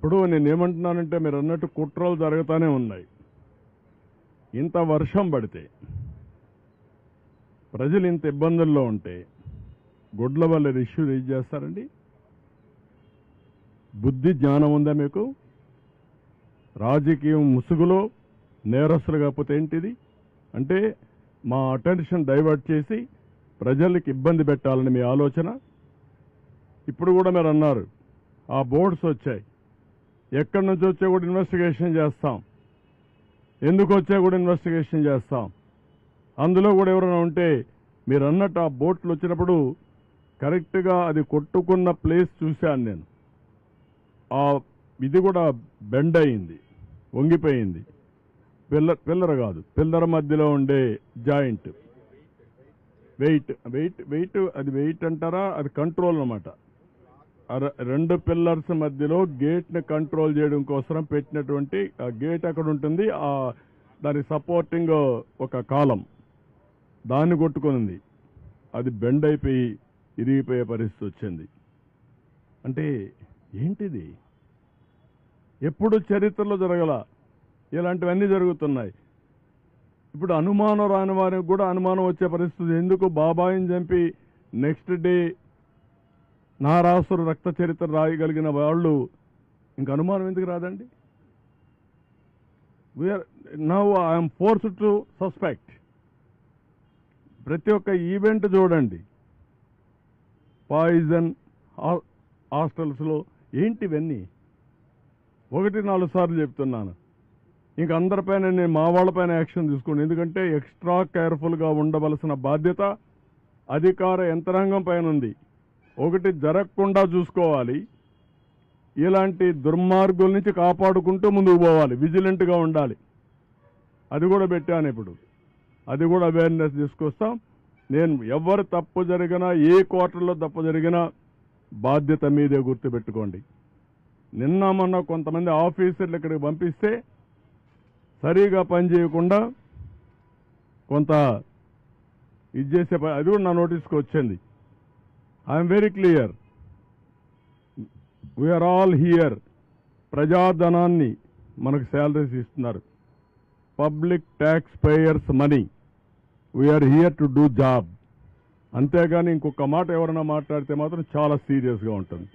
ఇప్పుడు నేనేమంటున్నానంటే మీరు అన్నట్టు కుట్రలు జరుగుతూనే ఉన్నాయి. ఇంత వర్షం పడితే ప్రజలు ఇంత ఇబ్బందుల్లో ఉంటే గుడ్ల వల్ల ఇష్యూ రేజ్ చేస్తారండి? బుద్ధి జ్ఞానం ఉందా మీకు? రాజకీయం ముసుగులో నేరస్తులు కాకపోతే ఏంటిది అంటే మా అటెన్షన్ డైవర్ట్ చేసి ప్రజలకు ఇబ్బంది పెట్టాలని మీ ఆలోచన. ఇప్పుడు కూడా మీరు అన్నారు ఆ బోర్డ్స్ వచ్చాయి, ఎక్కడి నుంచి వచ్చా కూడా ఇన్వెస్టిగేషన్ చేస్తాం, ఎందుకు వచ్చా కూడా ఇన్వెస్టిగేషన్ చేస్తాం. అందులో కూడా ఎవరైనా ఉంటే మీరు అన్నట్టు ఆ బోట్లు వచ్చినప్పుడు కరెక్ట్గా అది కొట్టుకున్న ప్లేస్ చూశాను నేను. ఆ ఇది కూడా బెండ్ అయింది, వంగిపోయింది. పిల్లర్ కాదు, పిల్లర్ మధ్యలో ఉండే జాయింట్ వెయిట్ అది వెయిట్ అంటారా, అది కంట్రోల్ అన్నమాట. రెండు పిల్లర్స్ మధ్యలో గేట్ని కంట్రోల్ చేయడం కోసం పెట్టినటువంటి ఆ గేట్ అక్కడ ఉంటుంది, దాని సపోర్టింగ్ ఒక కాలం దాన్ని కొట్టుకునింది. అది బెండ్ అయిపోయి ఇరిగిపోయే పరిస్థితి వచ్చింది. అంటే ఏంటిది? ఎప్పుడు చరిత్రలో జరగల, ఇలాంటివన్నీ జరుగుతున్నాయి. ఇప్పుడు అనుమానం రాని వారికి కూడా అనుమానం వచ్చే పరిస్థితి. ఎందుకు బాబాయిని చంపి నెక్స్ట్ డే నారాసురు రక్త చరిత్ర రాయగలిగిన వాళ్ళు ఇంక అనుమానం ఎందుకు రాదండి? Now I'm forced to suspect. ప్రతి ఒక్క ఈవెంట్ చూడండి, పాయిజన్ హాస్టల్స్లో ఏంటివన్నీ 1-4 సార్లు చెప్తున్నాను. ఇంక అందరిపైన నేను మా వాళ్ళపైన యాక్షన్ తీసుకోండి. ఎందుకంటే ఎక్స్ట్రా కేర్ఫుల్గా ఉండవలసిన బాధ్యత అధికార యంత్రాంగం పైన ఉంది. ఒకటి జరగకుండా చూసుకోవాలి, ఇలాంటి దుర్మార్గుల నుంచి కాపాడుకుంటూ ముందుకు పోవాలి, విజిలెంట్గా ఉండాలి. అది కూడా పెట్టాను. ఇప్పుడు అది కూడా అవేర్నెస్ తీసుకొస్తాం. నేను ఎవరు తప్పు జరిగినా, ఏ క్వార్టర్లో తప్పు జరిగినా బాధ్యత మీదే గుర్తుపెట్టుకోండి. నిన్న మొన్న కొంతమంది ఆఫీసర్లు ఇక్కడికి పంపిస్తే సరిగా పనిచేయకుండా కొంత ఇది చేసే అది కూడా నా నోటీస్కి వచ్చింది. I am very clear, we are all here. ప్రజాధనాన్ని మనకు శాలరీస్ ఇస్తున్నారు, public tax payers money. We are here to do job. అంతేగాని ఇంకొక మాట ఎవరైనా మాట్లాడితే మాత్రం చాలా సీరియస్గా ఉంటుంది.